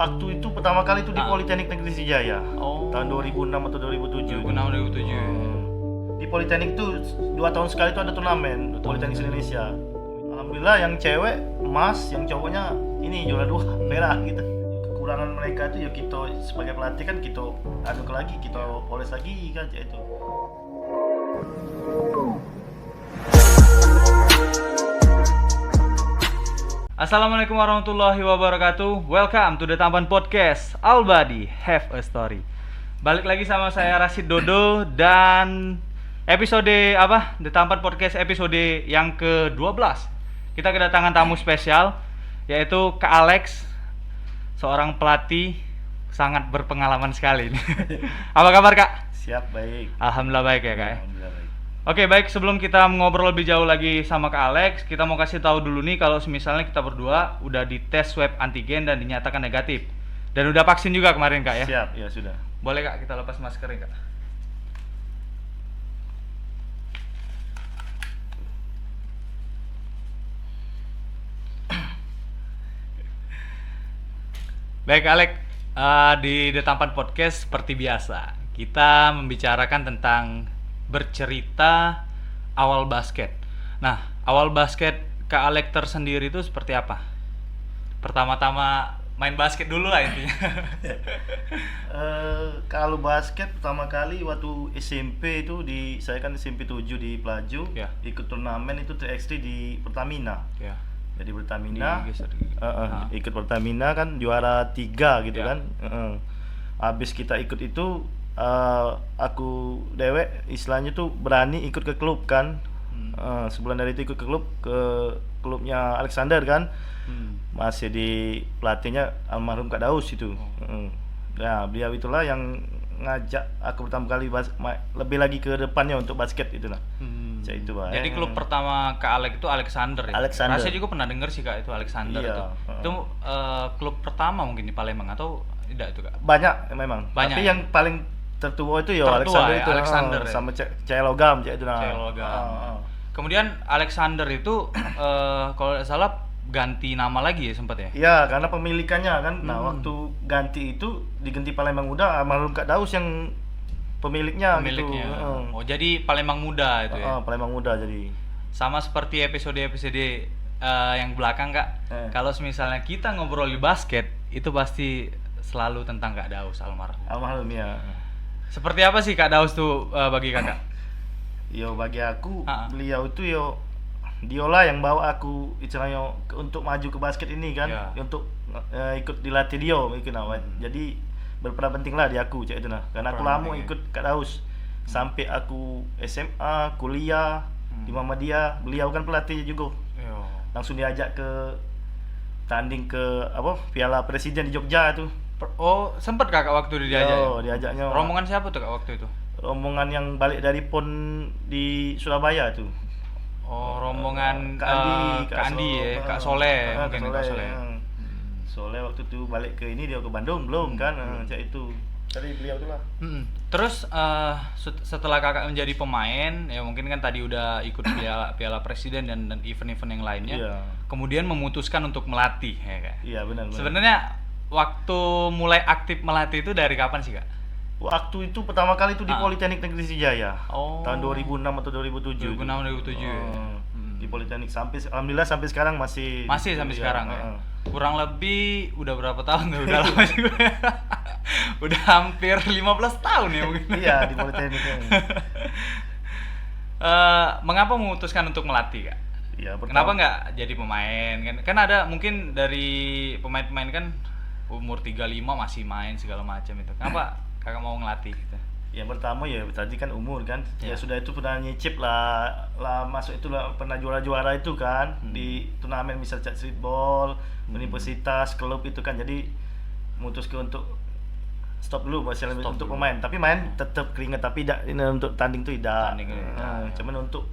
Waktu itu pertama kali itu di Ah. Politeknik Negeri Sijaya. Oh. Tahun 2006 atau 2007. 2006-2007. Di Politeknik itu 2 tahun sekali itu ada turnamen Politeknik Indonesia. Alhamdulillah yang cewek emas, yang cowoknya ini juara 2 merah gitu. Kekurangan mereka itu ya kita sebagai pelatih kan kita aduk lagi, kita poles lagi kan kayak itu. Assalamualaikum warahmatullahi wabarakatuh. Welcome to the Tampan Podcast. All body have a story. Balik lagi sama saya Rashid Dodo dan episode The Tampan Podcast episode yang ke-12. Kita kedatangan tamu spesial yaitu Kak Alex, seorang pelatih sangat berpengalaman sekali ini. Apa kabar Kak? Siap, baik. Alhamdulillah baik ya Kak ya. Alhamdulillah baik. Oke, baik, sebelum kita ngobrol lebih jauh lagi sama Kak Alex, kita mau kasih tahu dulu nih kalau misalnya kita berdua udah dites swab antigen dan dinyatakan negatif. Dan udah vaksin juga kemarin Kak ya. Siap, ya sudah. Boleh Kak, kita lepas maskernya Kak. Baik Alex, di The Tampan Podcast seperti biasa kita membicarakan tentang bercerita awal basket. Nah, awal basket Kak Alex tersendiri itu seperti apa? Pertama-tama main basket dulu lah intinya. Kalau basket pertama kali waktu SMP itu saya kan SMP 7 di Pelaju, Ya. ikut turnamen itu 3x3 di Pertamina. Ya. Jadi Pertamina, Digeser. ikut Pertamina kan juara 3 gitu Ya. kan. Habis kita ikut itu aku dewek istilahnya tuh berani ikut ke klub kan. Sebulan dari itu ikut ke klubnya Alexander kan. Masih di pelatihnya almarhum Kak Daus itu. Nah, beliau itulah yang ngajak aku pertama kali lebih lagi ke depannya untuk basket itulah. Itu Pak. Jadi klub pertama Kak Alex itu Alexander ya? Alexander. Saya juga pernah dengar sih Kak itu Alexander Iya, itu. Itu klub pertama mungkin di Palembang atau tidak itu Kak? Banyak memang. Banyak, Tapi ya? yang paling tertua itu ya Tertua Alexander ya, itu. Alexander ya? Sama Cahaya Logam itu nah. Cahaya Logam. Kemudian Alexander itu kalau tidak salah ganti nama lagi ya sempat ya? Iya, karena pemilikannya kan. Nah, waktu ganti itu diganti Palembang Muda almarhum Kak Daus yang pemiliknya gitu. Oh, jadi Palembang Muda itu ya? Palembang Muda jadi. Sama seperti episode-episode yang belakang Kak. Kalau misalnya kita ngobrol di basket, itu pasti selalu tentang Kak Daus almarhum. Almarhum ya. Seperti apa sih Kak Daus tuh bagi kakak? Yo bagi aku beliau itu diolah yang bawa aku istilahnya untuk maju ke basket ini kan, Ya. untuk ikut dilatih dia mungkin jadi berperan penting lah di aku cak itu nah, karena aku lama ikut Kak Daus sampai aku SMA kuliah di Muhammadiyah, beliau kan pelatihnya juga. Langsung diajak ke tanding ke Piala Presiden di Jogja itu. Oh, sempet kakak waktu diajak? Diajaknya. Rombongan siapa tuh kak waktu itu? Rombongan yang balik dari PON di Surabaya tuh. Oh, rombongan Kak Andi ya, Kak Soleh mungkin Kak Soleh. Soleh waktu itu balik ke ini dia ke Bandung belum kan, cak itu. Dari beliau itulah. Terus setelah kakak menjadi pemain, ya mungkin kan tadi udah ikut Piala Presiden dan event-event yang lainnya. Iya. Kemudian memutuskan untuk melatih, ya kak. Iya benar. Sebenarnya waktu mulai aktif melatih itu dari kapan sih kak? Waktu itu pertama kali itu di Politeknik Negeri Sijaya. Tahun 2006 atau 2007. 2006-2007. Di Politeknik alhamdulillah sampai sekarang masih sampai sekarang ya. Kurang lebih udah berapa tahun tuh? Udah lama juga. Udah hampir 15 tahun ya mungkin. Iya, di Politeknik. Mengapa memutuskan untuk melatih kak? Iya, kenapa nggak jadi pemain kan? Kan ada mungkin dari pemain-pemain kan umur 35 masih main segala macam itu. Kenapa kakak mau ngelatih gitu? Yang pertama ya tadi kan umur kan. Ya sudah itu pernah nyicip lah masuk itu lah, pernah juara-juara itu kan di turnamen misal streetball, universitas, klub itu kan. Jadi memutuskan untuk stop dulu masalah untuk pemain. Tapi main tetap keringat tapi tidak ini untuk tanding tuh tidak. Cuman untuk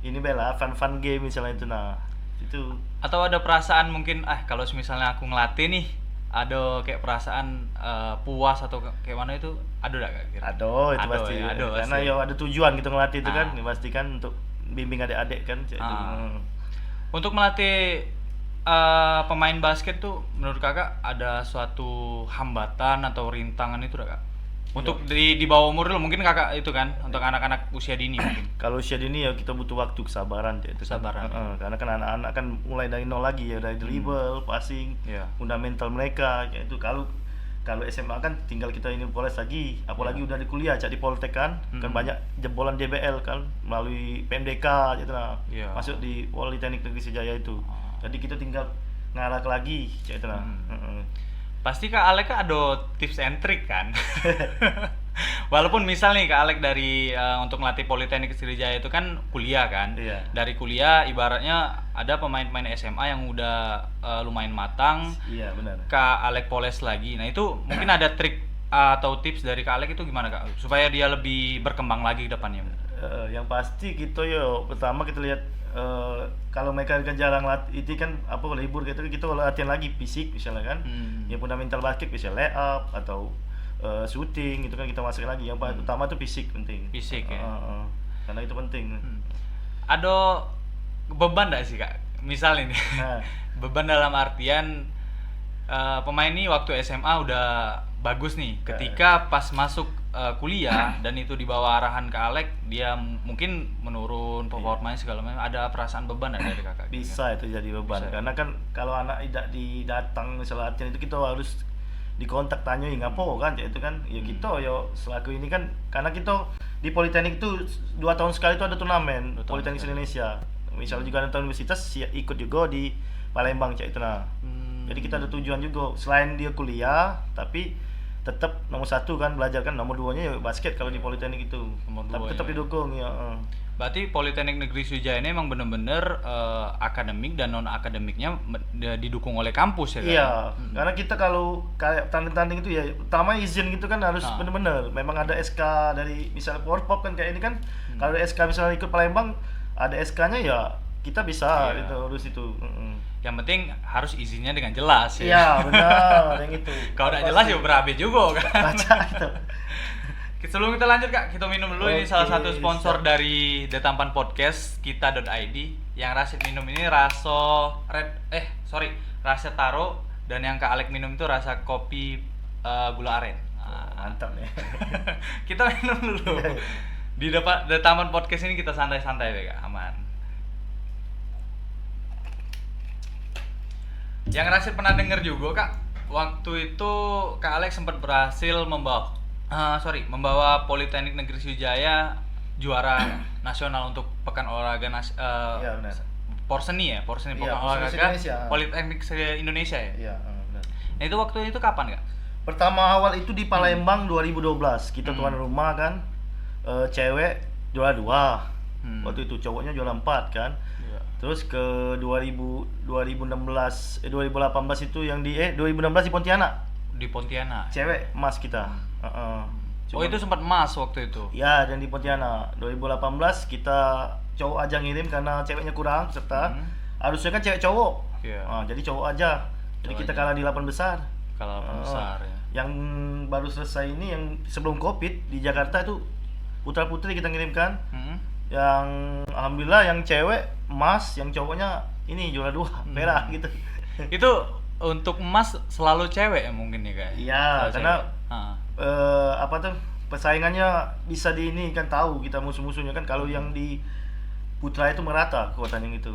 ini bela fun game misalnya itu nah. Itu atau ada perasaan mungkin kalau misalnya aku ngelatih nih ada kayak perasaan puas atau kayak mana itu ada enggak kira? Ada itu pasti. Ya, karena pasti. ya ada tujuan gitu ngelatih itu kan, pasti kan untuk bimbing adik-adik kan. Untuk melatih pemain basket tuh menurut kakak ada suatu hambatan atau rintangan itu kak? Untuk di bawah umur dulu mungkin kakak itu kan untuk anak-anak usia dini mungkin. Kalau usia dini ya kita butuh waktu, kesabaran ya itu. Kesabaran, Karena kan anak-anak kan mulai dari nol lagi ya, dari dribble, passing, Iya. fundamental mereka ya itu. Kalau SMA kan tinggal kita ini poles lagi, apalagi udah di kuliah cak di Poltek kan, kan banyak jebolan DBL kan melalui PMDK gitu nah. Iya. Masuk di Politeknik Negeri Sejaya itu. Jadi kita tinggal ngarak lagi cak itu nah. Pasti Kak Alek kan ada tips and trick kan. Walaupun misal nih Kak Alek dari untuk ngelatih Politeknik Sriwijaya itu kan kuliah kan. Iya. Dari kuliah ibaratnya ada pemain-pemain SMA yang udah lumayan matang. Iya benar. Kak Alek poles lagi. Nah itu mungkin ada trik atau tips dari Kak Alek itu gimana Kak? Supaya dia lebih berkembang lagi ke depannya. Yang pasti kita yo pertama kita lihat kalau mereka kan jarang itu kan apa libur gitu kita latihan lagi fisik misalnya kan, ya fundamental basket bisa lay up atau shooting itu kan kita masuk lagi. Yang utama tuh fisik penting. Fisik ya. Karena itu penting. Ada beban nggak sih Kak? Misal ini beban dalam artian pemain ini waktu SMA udah bagus nih, ketika pas masuk kuliah dan itu di bawah arahan Kak Alek dia mungkin menurun performanya segala macam, ada perasaan beban ada dari kakak? Bisa itu jadi beban. Bisa. Karena kan kalau anak tidak didatang misalnya latihan itu kita harus dikontak tanyain ngapo kan ya itu kan ya kita yo selaku ini kan karena kita di Politeknik itu 2 tahun sekali itu ada turnamen Politeknik Indonesia. Misalnya juga ada universitas ikut juga di Palembang cak itu nah. Jadi kita ada tujuan juga selain dia kuliah tapi tetap nomor 1 kan belajar kan, nomor 2-nya ya basket kalau di Politeknik itu. Tapi tetap didukung ya. Berarti Politeknik Negeri Sriwijaya ini emang bener-bener akademik dan non akademiknya didukung oleh kampus ya kan? Iya, karena kita kalau kayak tanding-tanding itu ya utama izin gitu kan harus bener-bener. Memang ada SK dari misalnya Porpop kan kayak ini kan, kalau ada SK misalnya ikut Palembang ada SK-nya ya kita bisa itu urus itu. Yang penting harus izinnya dengan jelas ya. Iya benar yang itu. Kalau udah jelas ya berabe juga kan. Baca itu. Sebelum kita lanjut Kak, kita minum dulu. Ini salah satu sponsor dari The Tampan Podcast, kita.id. Yang Rasid minum ini rasa rasa taro, dan yang Kak Alek minum itu rasa kopi gula aren. Mantap ya. Kita minum dulu. Di depan The Tampan Podcast ini kita santai-santai ya Kak, aman. Yang Rasid pernah denger juga Kak, waktu itu Kak Alek sempat berhasil membawa Politeknik Negeri Sriwijaya juara nasional untuk pekan olahraga Iya benar. Porseni pekan Iya, olahraga Indonesia. Politeknik Indonesia ya. Iya benar. Nah itu waktu itu kapan Kak? Pertama awal itu di Palembang 2012 kita tuan rumah kan, cewek juara 2 waktu itu, cowoknya juara 4 kan. Terus ke 2018 itu yang 2016 di Pontianak. Di Pontianak. Cewek emas kita. Oh itu sempat emas waktu itu. Ya, dan di Pontianak 2018 kita cowok aja ngirim karena ceweknya kurang serta harusnya kan cewek cowok. Iya. Jadi cowok aja. Jadi kita kalah di 8 besar. Kalah 8 besar ya. Yang baru selesai ini yang sebelum Covid di Jakarta itu putra putri kita ngirimkan. Yang alhamdulillah yang cewek emas, yang cowoknya ini juara 2 merah gitu. Itu untuk emas selalu cewek ya mungkin ya Kak? Iya, karena persaingannya bisa di ini kan, tahu kita musuh-musuhnya kan. Kalau yang di putra itu merata kekuatan yang itu.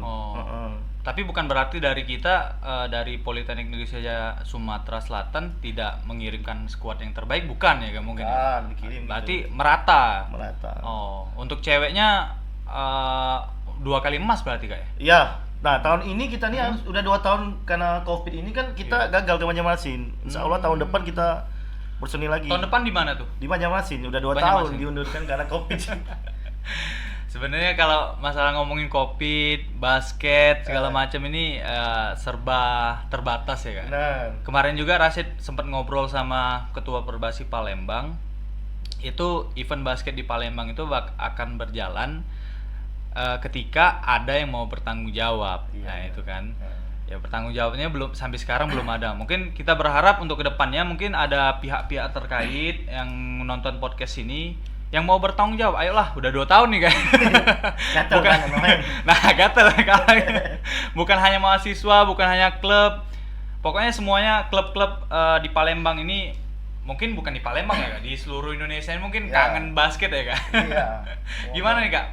Tapi bukan berarti dari kita dari Politeknik Negeri Sriwijaya Sumatera Selatan tidak mengirimkan skuad yang terbaik, bukan ya Kak mungkin? Dikirim. Berarti gitu. merata. Oh, untuk ceweknya 2 kali emas berarti Kak ya? Iya. Nah, tahun ini kita nih harus udah 2 tahun karena Covid ini kan kita gagal ke Banjarmasin. Insya Allah tahun depan kita berseni lagi. Tahun depan di mana tuh? Di Banjarmasin. Udah 2 tahun diundurkan karena Covid. Sebenarnya kalau masalah ngomongin Covid, basket, segala macam ini serba terbatas ya Kak. Kemarin juga Rasid sempat ngobrol sama Ketua Perbasi Palembang. Itu event basket di Palembang itu akan berjalan ketika ada yang mau bertanggung jawab. Nah itu kan ya, bertanggung jawabnya sampai sekarang belum ada. Mungkin kita berharap untuk kedepannya mungkin ada pihak-pihak terkait yang menonton podcast ini yang mau bertanggung jawab, ayolah, udah 2 tahun nih kan. Gatel Bukan, kan namanya. nah gatel kalau bukan hanya mahasiswa, bukan hanya klub, pokoknya semuanya klub-klub di Palembang ini, mungkin bukan di Palembang ya kak, di seluruh Indonesia ini mungkin Iya. kangen basket ya kak. Iya. Gimana nih kak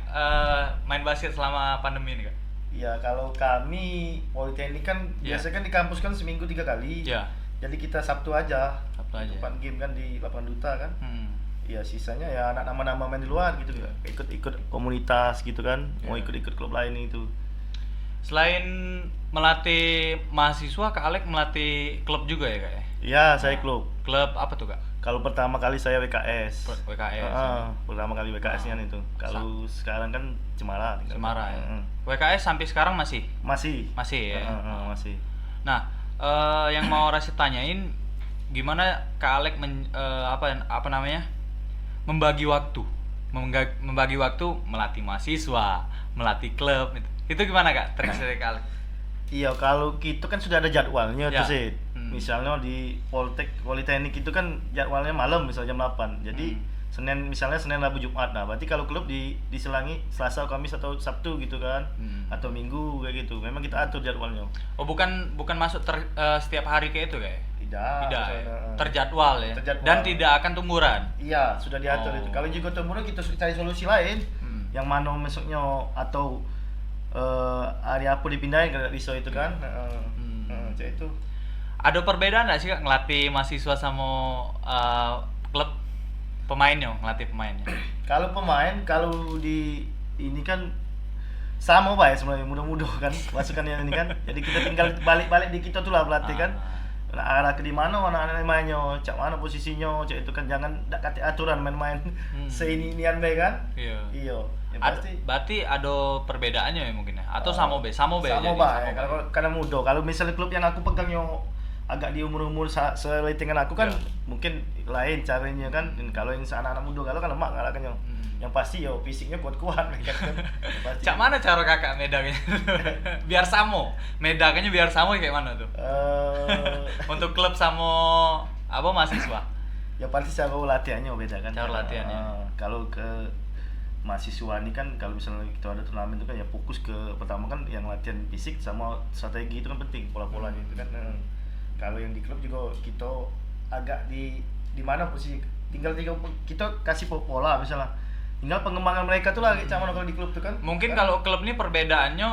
main basket selama pandemi ini kak? Iya, kalau kami Politeknik kan Iya. biasanya kan di kampus kan seminggu 3 kali. Iya. Jadi kita Sabtu aja. Sabtu aja. Depan game kan di lapangan Duta kan. Hmm. Ya sisanya ya anak nama-nama main di luar gitu, ikut-ikut komunitas gitu kan, mau Iya. ikut-ikut klub lain itu. Selain melatih mahasiswa, Kak Alek melatih klub juga ya kak ya? Iya, saya klub. Klub apa tuh kak? Kalau pertama kali saya WKS. WKS. Pertama kali WKS-nya itu. Kalau sekarang kan Cemara. Semara ya. WKS sampai sekarang masih? Masih. Masih ya. Masih. Nah, yang mau Rasid tanyain, gimana Kak Alek apa namanya? Membagi waktu. Membagi waktu melatih mahasiswa, melatih klub itu gimana kak? Terkait dari Kak Alek? Iya, kalau gitu kan sudah ada jadwalnya Ya. tuh sih. Hmm. Misalnya di Politeknik itu kan jadwalnya malam misalnya jam 8. Jadi misalnya Senin, Rabu, Jumat. Nah, berarti kalau klub diselangi Selasa, Kamis atau Sabtu gitu kan. Atau Minggu kayak gitu. Memang kita atur jadwalnya. Oh, bukan masuk setiap hari kayak itu kayak? Tidak. Tidak ya? misalnya, Terjadwal ya. Terjadwal. Dan tidak akan tumuran. Iya, sudah diatur Oh. itu. Kalau juga temurun kita cari solusi lain. Yang mana masuknya atau hari apa dipindahin ke Riso itu kan. Cek itu. Ada perbedaan nggak sih kak ngelatih mahasiswa sama klub pemainnya, ngelatih pemainnya? Kalau pemain, kalau di ini kan sama Pak ya sebenarnya, mudah-mudah kan masukan yang ini kan. Jadi kita tinggal balik-balik di kita tuh lah pelatih kan. Nah, arah ke di mana anak-anak mainnya, cak mana posisinya, cak itu kan jangan dak kate aturan main-main seinian bae kan. Iya. Iya. Ya pasti Berarti ada perbedaannya ya mungkin ya? Atau sama be? Sama be. sama jadi, Pak. sama Ya, be. karena muda. Kalau misalnya klub yang aku pegang yang agak di umur-umur seletingan aku kan Iya. mungkin lain caranya kan. Dan kalau yang anak-anak muda kalau kan lemak ngalahkannya. Yang pasti ya fisiknya kuat-kuat mereka kan. Pasti. Cak mana cara kakak medaganya? Biar samo. Medaganya biar samo kayak mana tuh? Untuk klub sama apa mahasiswa? Ya pasti cara latihannya beda kan. Cara latihannya. Kalau ke mahasiswa ini kan kalau misalnya kita ada turnamen itu kan ya fokus ke pertama kan yang latihan fisik sama strategi itu kan penting, pola-polanya itu kan. Kalau yang di klub juga kita agak di mana posisi tinggal kita kasih pola misalnya. Tinggal pengembangan mereka tuh lah kayak mana kalau di klub tuh kan. Mungkin kan? kalau klub ini perbedaannya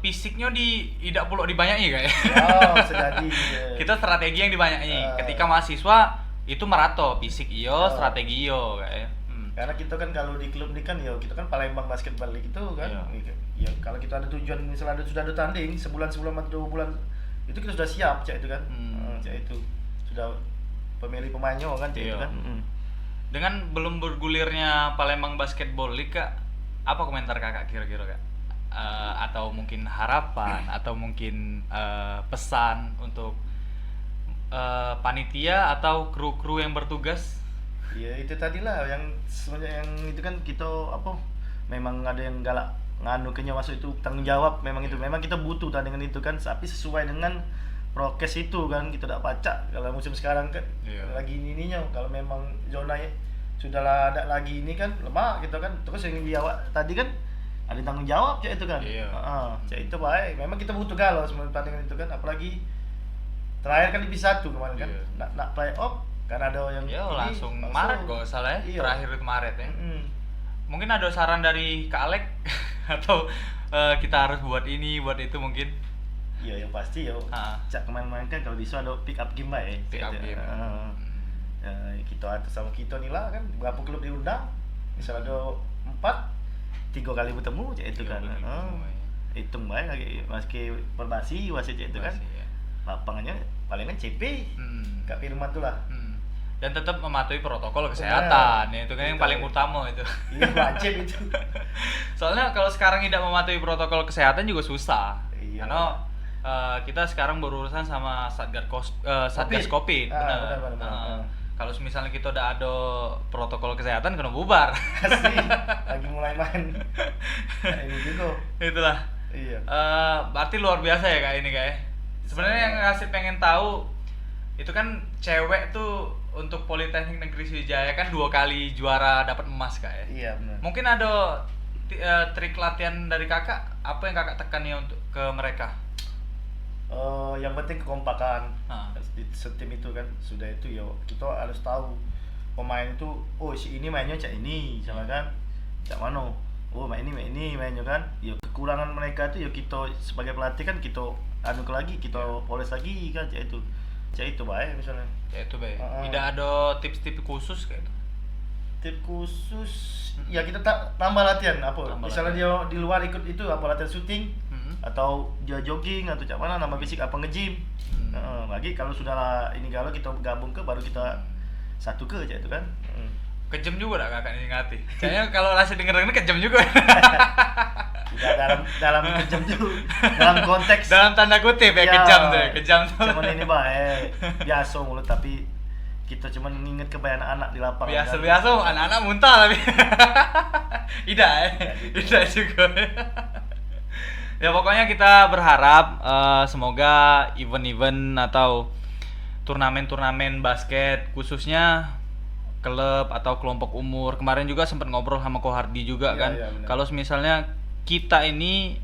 fisiknya tidak perlu dibanyain kayak. Oh, sejadi. Kita strategi yang dibanyain. Ketika mahasiswa itu merato, fisik iyo, strategi iyo kayak. Karena kita kan kalau di klub ini kan ya kita kan Palembang Basketball League itu kan. Ya kalau kita ada tujuan misalnya sudah ada tanding sebulan atau 2 bulan itu kita sudah siap cak itu kan. Cak itu sudah pemilih pemainnya kan cak itu kan. Dengan belum bergulirnya Palembang Basketball League kak, apa komentar kakak kira-kira kak? Atau mungkin harapan atau mungkin pesan untuk panitia atau kru-kru yang bertugas? Ya itu tadilah yang sebenarnya yang itu kan kita apa memang ada yang galak nganu kenya masuk itu tanggung jawab memang itu memang kita butuh tandingan itu kan tapi sesuai dengan prokes itu kan kita tidak pacak kalau musim sekarang kan lagi ininya kalau memang zona ya sudah ada lagi ini kan lemah gitu kan terus yang di awal tadi kan ada tanggung jawab cak itu kan cak itu baik memang kita butuh galau sebelum pertandingan itu kan apalagi terakhir kan di 1 kemarin kan nak play off karena ada yang langsung Maret kok salah ya terakhir itu Maret ya. Mungkin ada saran dari Kak Alek atau kita harus buat ini buat itu mungkin. Iya yang pasti ya. Cak kemarin-kemarin kan kalau bisa ada pick up game baik. Pick up game. Kita atas sama kita nih lah kan berapa klub diundang. Misal ada 4 3 kali bertemu cak itu kan. Hitung baik lagi meski perbasi wasit itu kan. Lapangannya paling kan CP. Kak Firman tuh lah. Dan tetap mematuhi protokol kesehatan ya itu kan yang paling utama itu. Iya wajib itu. Soalnya kalau sekarang tidak mematuhi protokol kesehatan juga susah. Karena kita sekarang berurusan sama Satgas Covid. Benar. Kalau misalnya kita udah ada protokol kesehatan kena bubar. Asli, lagi mulai main. Nah, ini juga. Itulah. Iya. Berarti luar biasa ya kak ini kak. Sebenarnya yang ngasih pengen tahu itu kan cewek tuh untuk Politeknik Negeri Sriwijaya kan 2 kali juara dapat emas Kak ya. Iya benar. Mungkin ada trik latihan dari Kakak, apa yang Kakak tekan ya untuk ke mereka? Yang penting kekompakan Ah. di setim itu kan. Sudah itu ya kita harus tahu pemain itu, oh si ini mainnya cak ini, sama kan cak mano, oh main ini mainnya kan. Ya kekurangan mereka itu ya kita sebagai pelatih kan kita anu lagi, kita poles lagi kan cak itu baik misalnya. Ya itu baik. Ah. Tidak ada tips-tips khusus kayak itu. Tip khusus ya kita tambah latihan apa, Tambah misalnya dia di luar ikut itu apa latihan syuting atau dia jogging atau cak mana nama fisik apa nge-gym. Lagi kalau sudah ini kalau kita gabung ke baru kita satu ke aja itu kan. Kejam juga gak Kakak ngingati? Kayaknya kalau Rasi denger-denger kejam juga. Tidak dalam kejam tuh dalam konteks Dalam tanda kutip ya, ya, kejam tuh. cuman ini baik biasa mulut tapi kita cuman nginget kebayang anak di lapangan kan. Biasa anak-anak muntah tapi. Tidak ya. Tidak juga. Ya pokoknya kita berharap semoga event-event atau turnamen-turnamen basket khususnya klub atau kelompok umur. Kemarin juga sempat ngobrol sama Ko Hardi juga Iya, kan. iya, benar. Kalau misalnya kita ini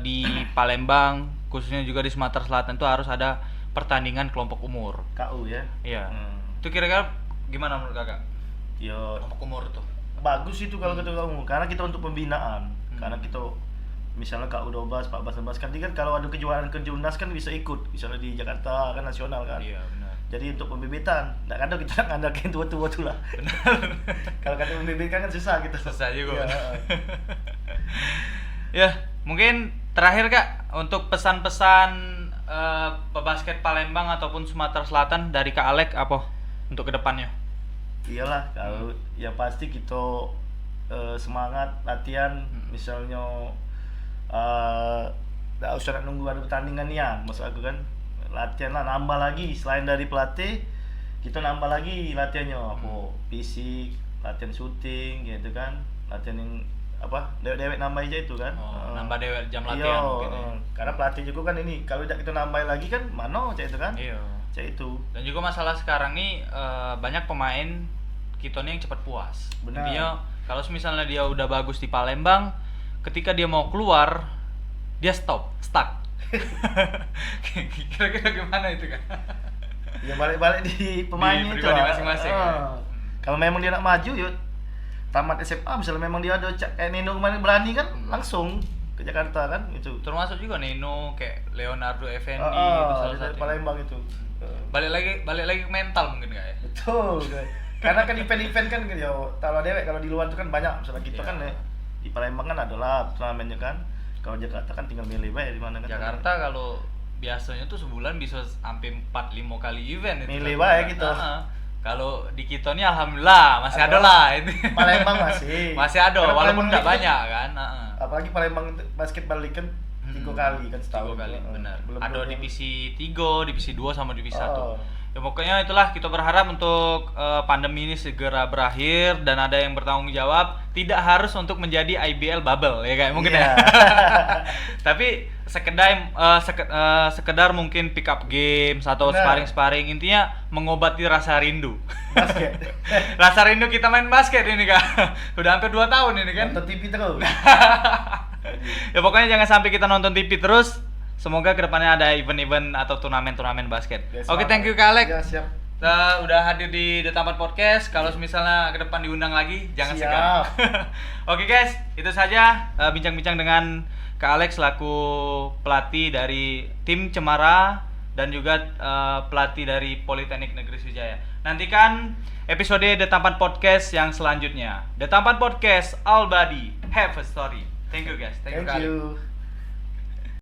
di Palembang khususnya juga di Sumatera Selatan itu harus ada pertandingan kelompok umur. KU ya. Iya. Itu kira-kira gimana menurut Kakak? Yo Kelompok umur tuh. bagus itu kalau kita KU karena kita untuk pembinaan. Karena kita misalnya KU 12, 14, 16 kan kalau ada kejuaraan kejurnas kan bisa ikut. Misalnya di Jakarta kan nasional kan. Iya, benar. Jadi untuk pembibitan, nggak ada kita ngandalkan tua-tua tuh lah. Kalau kata membibitkan kan susah gitu. Susah juga. Iya. Ya, mungkin terakhir Kak untuk pesan-pesan pebasket Palembang ataupun Sumatera Selatan dari Kak Alek apa untuk kedepannya? Iyalah, kalau yang pasti kita semangat latihan, misalnya nggak usah nunggu ada pertandingan ya, maksud aku kan latihan lah, nambah lagi selain dari pelatih kita nambah lagi latihannya apa fisik, latihan syuting gitu kan, latihan yang apa dewek nambah aja itu kan. Nambah dewek jam Iya, latihan mungkin ya. karena pelatih juga kan ini kalau tidak kita nambah lagi kan mano cak itu kan. Iya. Cak itu. Dan juga masalah sekarang nih banyak pemain kita nih yang cepat puas. Benar. Intinya kalau misalnya dia udah bagus di Palembang, ketika dia mau keluar dia stuck. Kira-kira gimana itu kan? Ya balik-balik di pemainnya Di itu. pribadi masing-masing, ya. Kalau memang dia nak maju yuk tamat SMA misalnya memang dia ada Nino kemarin berani kan langsung ke Jakarta kan itu. Termasuk juga Nino kayak Leonardo Effendi itu salah dari satu. Palembang itu. Balik lagi ke mental mungkin Kak ya. Betul. Karena kan event-event kan ya kalau dewek kalau di luar itu kan banyak misalnya kita Iya. kan di Palembang kan adalah turnamennya kan. Kalau Jakarta kan tinggal milih bae di mana kan. Jakarta kalau biasanya tuh sebulan bisa sampai 4-5 kali event itu. Milih kan. bae gitu. Kalau di kita nih alhamdulillah masih ada lah ini. Palembang masih. Masih ada Karena walaupun Palembang nggak itu- banyak kan. Apalagi Palembang basketball league kan 3 kali kan setahun. 3 kali, benar. Belum Ada yang- divisi 3, divisi 2 sama divisi 1. Oh. Ya pokoknya itulah kita berharap untuk pandemi ini segera berakhir dan ada yang bertanggung jawab, tidak harus untuk menjadi IBL bubble ya kayak mungkin Iya. ya. Tapi sekedar mungkin pick up games atau Benar. sparring intinya mengobati rasa rindu. Basket. Rasa rindu kita main basket ini Kak. Udah hampir 2 tahun ini kan. Nonton TV terus. Ya pokoknya jangan sampai kita nonton TV terus. Semoga kedepannya ada event-event atau turnamen-turnamen basket. Yes, Oke, Pak. thank you Kak Alek. Ya, siap. Kita udah hadir di The Tampan Podcast. Kalau misalnya ke depan diundang lagi, jangan Siap. segan. Oke guys, itu saja bincang-bincang dengan Kak Alex selaku pelatih dari tim Cemara dan juga pelatih dari Politeknik Negeri Sriwijaya. Nantikan episode The Tampan Podcast yang selanjutnya. The Tampan Podcast, All Body Have a Story. Thank you guys. Thank you Kak Alex. you.